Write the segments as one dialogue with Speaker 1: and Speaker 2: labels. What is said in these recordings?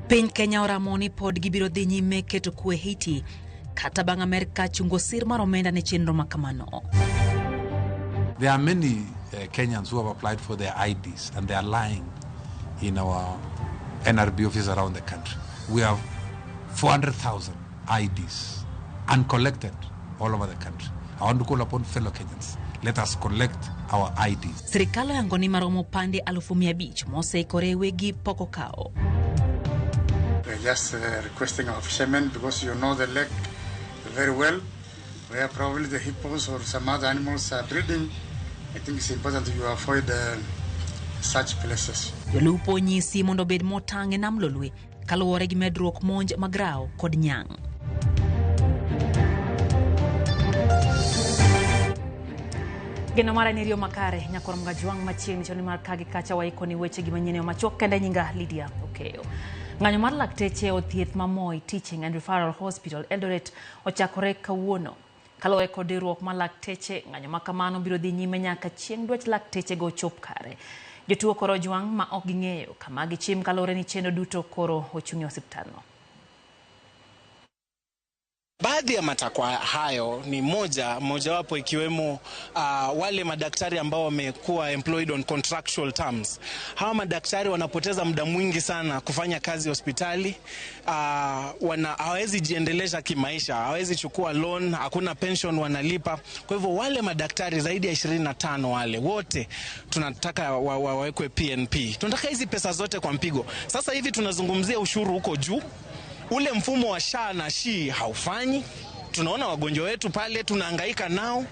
Speaker 1: Piny Kenya oramoni pod gibiro dhi nyime keto kwe Haiti kata bang' Amerika chungo sir mar omenda ne chenro makamano.
Speaker 2: There are many Kenyans who have applied for their IDs and they are lying in our NRB offices around the country. We have 400,000 IDs uncollected all over the country. I want to call upon fellow Kenyans. Let us collect our IDs.
Speaker 1: Serikali yangoni maromo pande 1,500 moseikore wegi poko kao.
Speaker 3: We're just requesting our fishermen, because you know the lake very well, where probably the hippos or some other animals are breeding. I think it's important that you avoid such places.
Speaker 1: Jolupo nyisi mondo bed motang' e nam lolwe kaluwore gi medruok monj magrao kod nyang'. Geno mara ni Rio Makare nyakoro mga juang machiegni choni mar kagi kacha waikoni weche gi manyene machok kende nyinga Lydia Okeyo. Ng'anyo mar lakteche othieth Moi Teaching and Referral Hospital Eldoret ochakore kawuono. Kaluwore kod riwruok mar lakteche, ng'anyo makamano biro dhi nyime nyaka chieng' dwach lakteche go chop kare. Jotuo koro juang ma ok ging'eyo kama gichim kaluwore ni chenro duto koro ochung'e osiptalno.
Speaker 4: Baadhi ya matakwa hayo ni mojawapo ikiwemo wale madaktari ambao wamekuwa employed on contractual terms. Hawa madaktari wanapoteza muda mwingi sana kufanya kazi hospitali. Hawezi jiendeleza kimaisha, hawezi chukua loan, hakuna pension wanalipa. Kwa hivyo wale madaktari zaidi ya 25 wale wote tunataka wawekwe PNP. Tunataka hizi pesa zote kwa mpigo. Sasa hivi tunazungumzia ushuru huko juu. Ule mfumo wa SHA na SHI haufanyi. Tunaona wagonjwa wetu pale tunahangaika nao.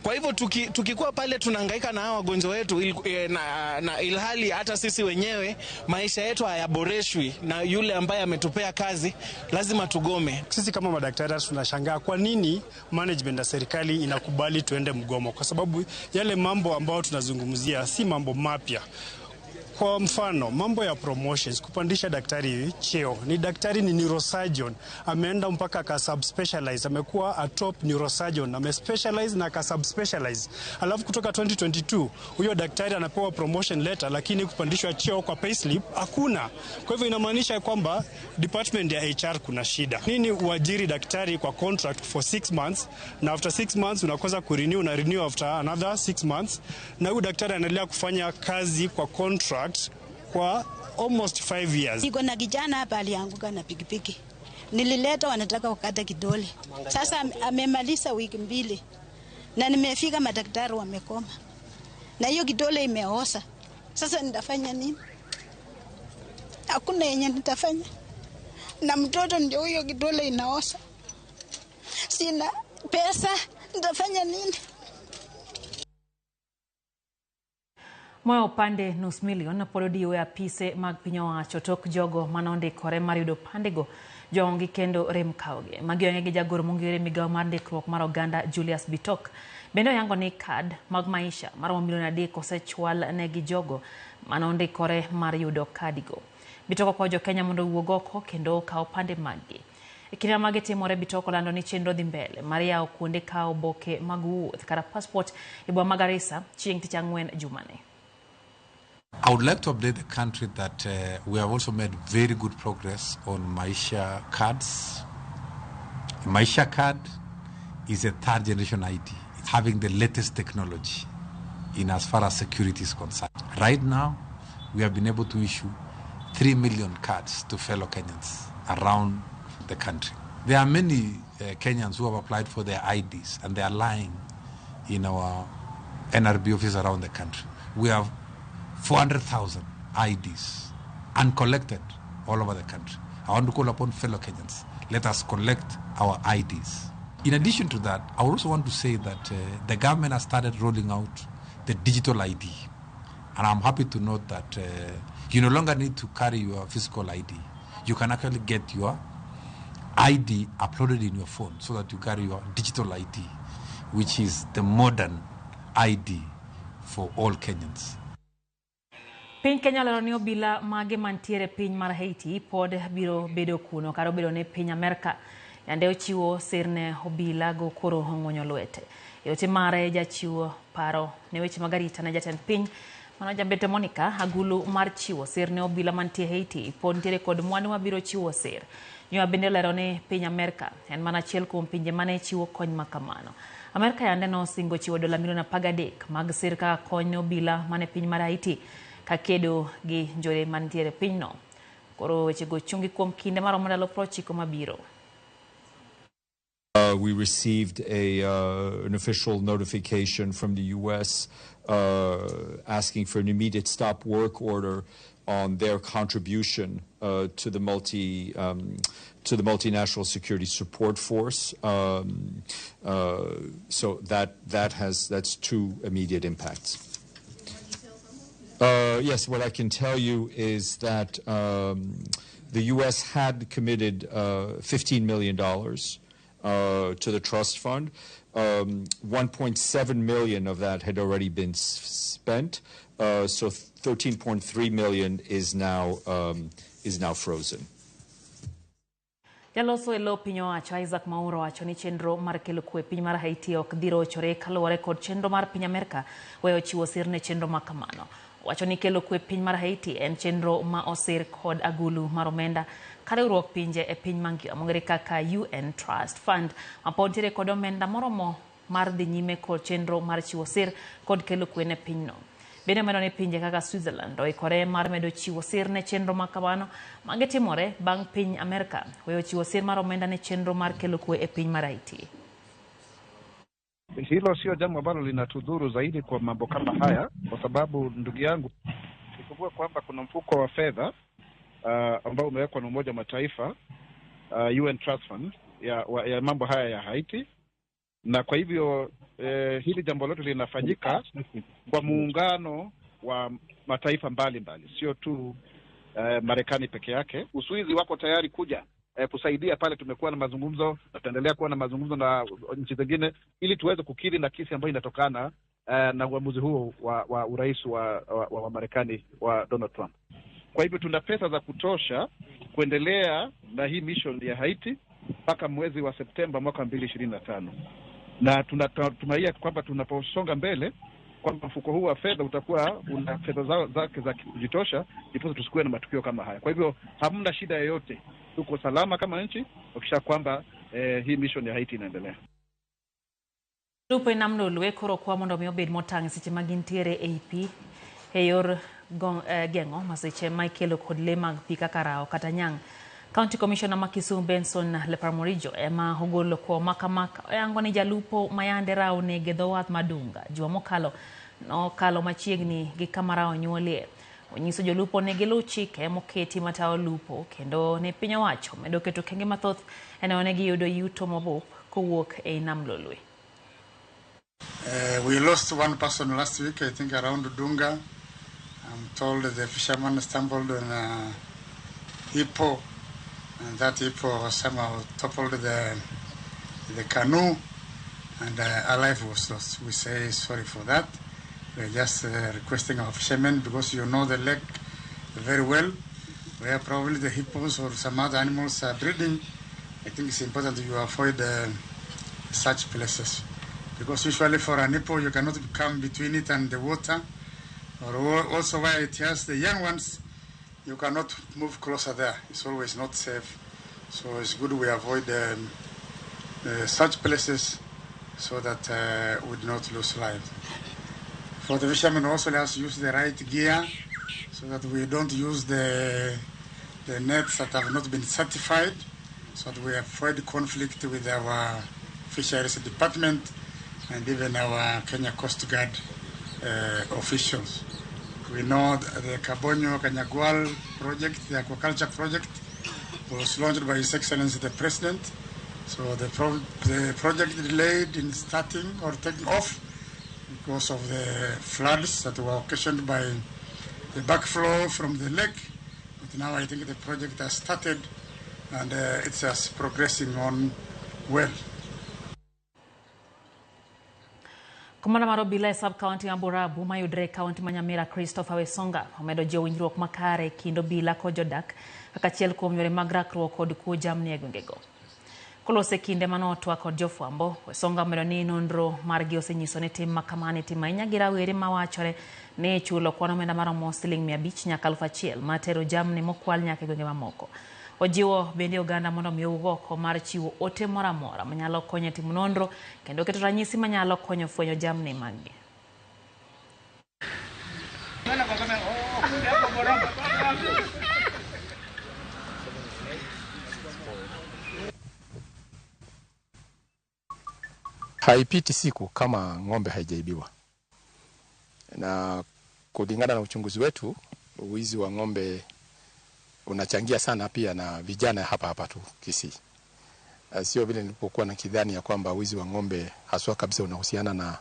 Speaker 4: Kwa hivyo tukikuwa pale tunahangaika na hao wagonjwa wetu na ilhali hata sisi wenyewe maisha yetu hayaboreshwi na yule ambaye ametupea kazi, lazima tugome.
Speaker 5: Sisi kama madaktari tunashangaa kwa nini management ya serikali inakubali tuende mgomo, kwa sababu yale mambo ambayo tunazungumzia si mambo mapya. Kwa mfano, mambo ya promotions, kupandisha daktari cheo. Ni daktari ni neurosurgeon, ameenda mpaka aka subspecialize, amekuwa a top neurosurgeon, amespecialize na aka subspecialize. Alafu kutoka 2022, huyo daktari anapewa promotion letter, lakini kupandishwa cheo kwa payslip hakuna. Kwa hivyo inamaanisha kwamba department ya HR kuna shida. Nini uajiri daktari kwa contract for 6 months, na after 6 months unakosa kurenew na renew after another 6 months, na huyo daktari anaendelea kufanya kazi kwa contract kwa almost 5 years.
Speaker 6: Niko na kijana hapa alianguka na pikipiki. Nilileta wanataka kukata kidole. Sasa amemaliza wiki 2. Na nimefika madaktari wamekoma. Na hiyo kidole imeoza. Sasa nitafanya nini? Hakuna yenye nitafanya. Na mtoto ndio huyo kidole inaoza. Sina pesa, nitafanya nini?
Speaker 1: Moyo pande nus milion polodi we apise mag pinyo wacho tok jogo manonde kore mariudo pandego jongi kendo rem kauge. Magionge gi jagoro mongire migawo mar ndikruok mar oganda Julius Bitok. Bendo yango ni kad mag maisha maromo milion 3 osechwal ne gi jogo manonde kore mariudo kadigo. Bitok ko jo Kenya mondo wuogoko kendo kawo pande magi. Ikina mage timore Bitok lando ni chenro dhi mbele. Maria okunde kawo boke mag wuoth kara passport ibwa magarisa chieng' tich ang'wen jumane.
Speaker 2: I would like to update the country that we have also made very good progress on Maisha cards. Maisha card is a third generation ID. It's having the latest technology in as far as security is concerned. Right now, we have been able to issue 3 million cards to fellow Kenyans around the country. There are many Kenyans who have applied for their IDs and they are lying in our NRB offices around the country. We have 400,000 IDs uncollected all over the country. I want to call upon fellow Kenyans. Let us collect our IDs. In addition to that, I also want to say that the government has started rolling out the digital ID. And I'm happy to note that you no longer need to carry your physical ID. You can actually get your ID uploaded in your phone so that you carry your digital ID, which is the modern ID for all Kenyans.
Speaker 1: Piny Kenya lero ni obila mage mantiere piny mar Haiti pod biro bedo kuno karo bedo ne piny Amerika yande ochiwo sirne obila go koro ng'onyo lwete. Yote mare jachiwo paro ne weche magarita na jatend piny Mano jambete Monica agulu mar chiwo sir ne obila mantie Haiti pontiere kod mwandu mabiro chiwo sir. Nyua bende lero ne piny Amerika en mana achiel kuom pinje mane chiwo kony makamano. Amerika yande no singo chiwo dola milion 13 mag sir ka kony ne obila mane piny mar Haiti ka kedo gi njore mantiere pinyno. Koro weche go chungi kuom kinde maromo ndalo 90 mabiro.
Speaker 7: We received an official notification from the U.S. Asking for an immediate stop work order on their contribution to the multinational security support force. So that's two immediate impacts. Yes, what I can tell you is that the U.S. had committed $15 million to the trust fund. 1.7 million of that had already been spent, so 13.3 million is now frozen.
Speaker 1: Jaloso elo pinyo wacho Isaac Mauro wacho ni chenro mar kelo kwe piny mar Haiti ok dhiro chore kaluwore kod chenro mar piny Amerika weyo chiwo sir ne chenro makamano. Wacho ni kelo kwe piny mar Haiti en chenro ma osir kod agulu mar omenda kariwruok pinje e piny mangima mong'ere kaka UN Trust Fund mapontiere kod omenda moromo mar dhi nyime kod chenro mar chiwo sir kod kelo kwe ne pinyno. Bende medo ni pinje kaka Switzerland oikore mar medo chiwo sir ne chenro makamano magitimore bang' piny Amerika weyo chiwo sir mar omenda ne chenro mar kelo kwe e piny mar Haiti.
Speaker 8: Hilo sio jambo ambalo linatudhuru zaidi kwa mambo kama haya, kwa sababu ndugu yangu nikumbuka kwamba kuna mfuko wa fedha ambao umewekwa na Umoja wa Mataifa, UN Trust Fund ya mambo haya ya Haiti, na kwa hivyo hili jambo lote linafanyika kwa muungano wa mataifa mbalimbali, sio tu Marekani peke yake. Uswizi wako tayari kuja kusaidia pale. Tumekuwa na mazungumzo na tutaendelea kuwa na mazungumzo na nchi zingine ili tuweze kukiri na kesi ambayo inatokana na uamuzi huo wa urais wa Marekani wa Donald Trump. Kwa hivyo tuna pesa za kutosha kuendelea na hii mission ya Haiti mpaka mwezi wa Septemba mwaka 2025. Na tunatumainia kwamba tunaposonga mbele kwamba mfuko huu wa fedha utakuwa una fedha zake za kujitosha ndipo tusikuwe na matukio kama haya. Kwa hivyo hamna shida yoyote. Tuko salama kama nchi ukisha kwamba hii mission ya Haiti inaendelea.
Speaker 1: Lupo inamno luwe koro kwa mondo mi obed motang' seche magintiere AP eyor gengo masiche Michael kod le mag pi kaka rao kata nyang'. County Commissioner ma Kisumu Benson Leparmorijo ema ogolo kwa makamaka oyango ni jalupo mayande rao ne gedho wath madunga juma mokalo no kalo machiegni gi kama rao nyuolie. Onyiso jolupo ne gilu chike moketi matao lupo kendo ne piny owacho medo keto kenge mathoth ene one giyudo yuto mabup kowuok e nam lolwe.
Speaker 3: We lost one person last week, I think around Dunga. I'm told the fisherman stumbled on a hippo, and that hippo somehow toppled the canoe, and our life was lost. We say sorry for that. We're just requesting our fishermen, because you know the lake very well, where probably the hippos or some other animals are breeding. I think it's important that you avoid such places, because usually for an hippo you cannot come between it and the water, or also where it has the young ones, you cannot move closer there. It's always not safe. So it's good we avoid such places so that we do not lose life. For the fishermen also, let us use the right gear so that we don't use the nets that have not been certified, so that we avoid conflict with our fisheries department and even our Kenya Coast Guard officials. We know the Kabonyo Kanyagwal project, the aquaculture project, was launched by His Excellency the President. So the project delayed in starting or taking off because of the floods that were occasioned by the backflow from the lake. But now I think the project has started and it's just progressing on well.
Speaker 1: Komanda mar obila e sub-county Amburabu mayudre kaunti ma Nyamira Christopher Wesonga omedo jiwo winjruok makare kind obila kod jodak kaka achiel kuom yore mag rakruok kod kuo jamni e gwengego. Kolose kinde manotwa kod jofwambo wesonga medo ni nonro margi osenyiso ni tim makamani tim ahinya gi rawere mawachore ni chulo kwan omenda maromo siling 500 nyaka 1,000 matero jamni mokwal nyaka gwenge mamoko. Ojiwo bende oganda mondo mi owuog oko mar chiwo ote moro amora manyalo konyo timo nonro kendo keto ranyisi manyalo konyo fwenyo jamni maggi.
Speaker 9: Haipiti siku kama ng'ombe haijaibiwa, na kulingana na uchunguzi wetu wizi wa ng'ombe unachangia sana pia na vijana hapa tu Kisii. Sio vile nilipokuwa na kidhani ya kwamba wizi wa ng'ombe haswa kabisa unahusiana na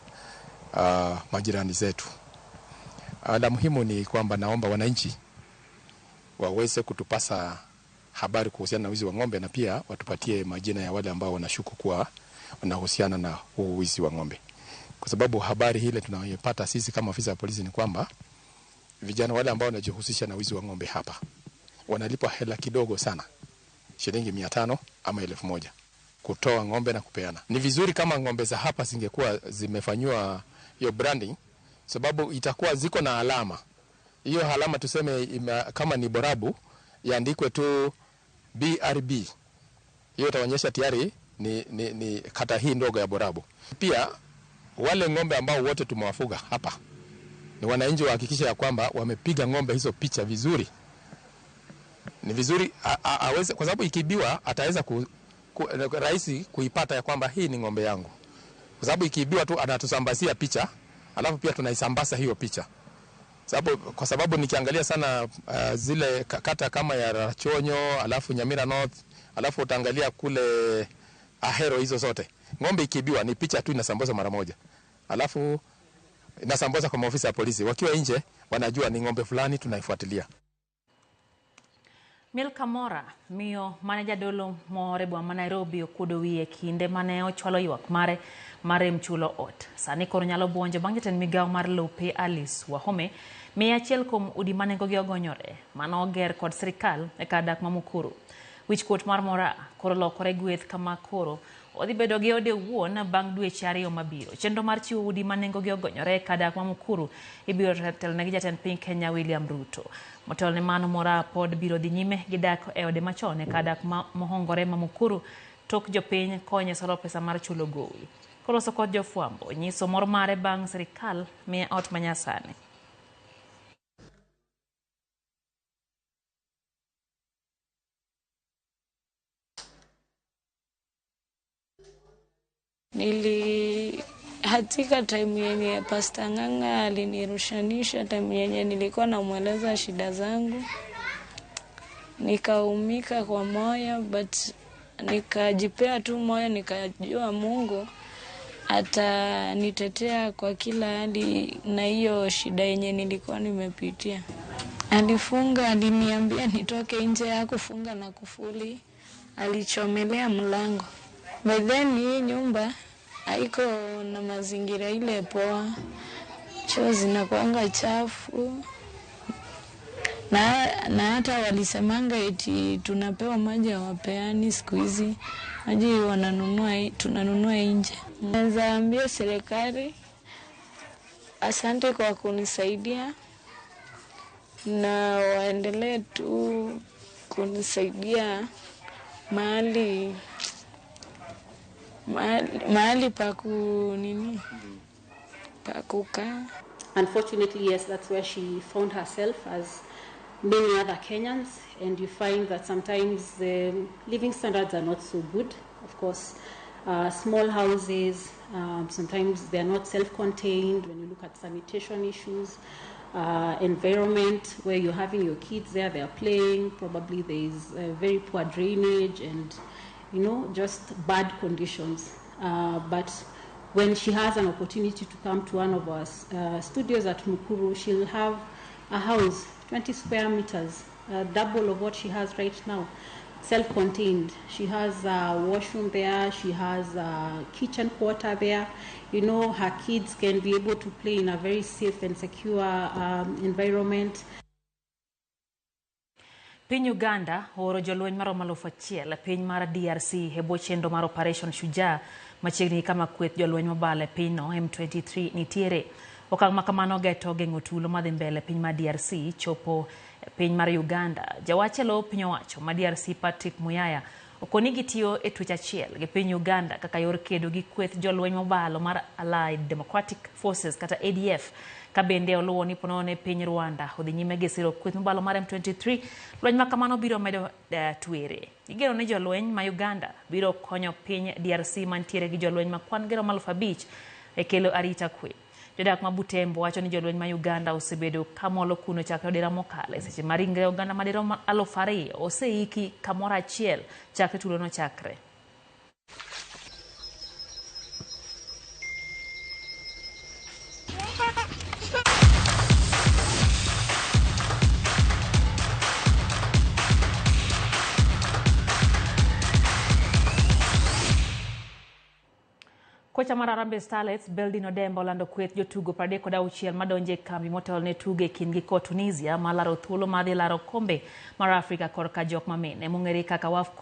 Speaker 9: majirani zetu. La muhimu ni kwamba naomba wananchi waweze kutupasa habari kuhusiana na wizi wa ng'ombe na pia watupatie majina ya wale ambao wanashuku kuwa wanahusiana na wizi wa ng'ombe. Kwa sababu habari hile tunayopata sisi kama afisa wa polisi ni kwamba vijana wale ambao wanajihusisha na wizi wa ng'ombe hapa wanalipwa hela kidogo sana, shilingi 500 ama 1,000 kutoa ng'ombe na kupeana. Ni vizuri kama ng'ombe za hapa zingekuwa zimefanywa hiyo branding, sababu itakuwa ziko na alama. Hiyo alama tuseme kama ni Borabu iandikwe tu BRB. Hiyo itaonyesha tayari ni kata hii ndogo ya Borabu. Pia wale ng'ombe ambao wote tumewafuga hapa ni wananchi wahakikisha ya kwamba wamepiga ng'ombe hizo picha vizuri. Ni vizuri aweze, kwa sababu ikibiwa ataweza rahisi kuipata ya kwamba hii ni ng'ombe yangu. Kwa sababu ikibiwa tu anatusambazia picha, alafu pia tunaisambaza hiyo picha. Kwa sababu nikiangalia sana zile kata kama ya Rachonyo, alafu Nyamira North, alafu utaangalia kule Ahero, hizo zote ng'ombe ikibiwa ni picha tu inasambazwa mara moja, alafu inasambazwa kwa maafisa ya polisi. Wakiwa nje wanajua ni ng'ombe fulani tunaifuatilia.
Speaker 1: Milka Mora miyo manager dolo more bwa Nairobi okudo wiye kinde mane ochwalo ywak mare mchulo ot. Sani koro nyalo buonjo bang' jatend migawo mar lope Alice Wahome miya achiel kuom udi manengogi ogonyore mano oger kod sirikal e kar dak ma Mukuru. Wichkuot mar Mora koro lokore gweth kama koro odhi bedo gi ode wuon bang' dweche 2 mabiro. Chenro mar chiwo udi manengogi ogonyore e kar dak ma Mukuru ibiro telne gi jatend piny Kenya William Ruto. Motelo ne mano Mora pod biro dhi nyime gi dak e ode machon e kar dak mohongore ma Mukuru tok jopiny konye solo pesa mar chulo gowi. Koloso kod jofwambo nyiso mor mare bang' sirikal miye ot manyasani.
Speaker 10: Hatika time yenye Pastor Ng'ang'a alinirushanisha, time yenye nilikuwa namweleza shida zangu, nikaumika kwa moyo, but nikajipea tu moyo, nikajua Mungu atanitetea kwa kila hali na hiyo shida yenye nilikuwa nimepitia. Alifunga, aliniambia nitoke nje, hakufunga na kufuli, alichomelea mlango. By then hii nyumba haiko na mazingira ile poa, choo zinakuanga chafu, na hata walisemanga eti tunapewa maji hawapeani siku hizi, maji tunanunua nje. Naweza ambia serikali asante kwa kunisaidia na waendelee tu kunisaidia mahali pa kukaa.
Speaker 11: Unfortunately, yes, that's where she found herself, as many other Kenyans, and you find that sometimes the living standards are not so good. Of course, small houses, sometimes they are not self-contained. When you look at sanitation issues, environment where you're having your kids there, they are playing, probably there is very poor drainage and just bad conditions. But when she has an opportunity to come to one of our studios at Mukuru, she'll have a house, 20 square meters, double of what she has right now, self-contained. She has a washroom there, she has a kitchen quarter there. Her kids can be able to play in a very safe and secure environment.
Speaker 1: Piny Uganda oro jolweny maromo 1,000 piny mar DRC e bwo chenro mar Operation Shujaa machiegni kama kweth jolweny mobale pinyno M23 nitiere. Okang' ma kamano geto geng'o tulo madhi mbele piny mar DRC chopo piny mar Uganda. Jawachelo piny owacho ma DRC Patrick Muyaya okoni gitiyo e twech achiel gi piny Uganda kaka yor kedo gi kweth jolweny mobalo mar Allied Democratic Forces kata ADF. Ka bende oluwo ni ponone piny Rwanda odhi nyime gi siro kweth mobalo mar M23, lweny ma kamano biro medo twere. Igeno ni jolweny ma Uganda biro konyo piny DRC mantiere gi jolweny ma kwan gero 5,000 e kelo arita kwe. Jodak ma Butembo wacho ni jolweny ma Uganda osebedo kamolo kuno chakre odira mokale seche ma ringre Uganda madirom 2,000 oseiki kamoro achiel chakre tulono chakre. Kocha mar Harambee Starlets Beldin Odemba olando kweth jotugo 36 madonje kambi motel ne tuge kindgi kod Tunisia malaro thuolo madhi laro kombe mar Afrika korka jok mamine mong'ere kaka WAFCON.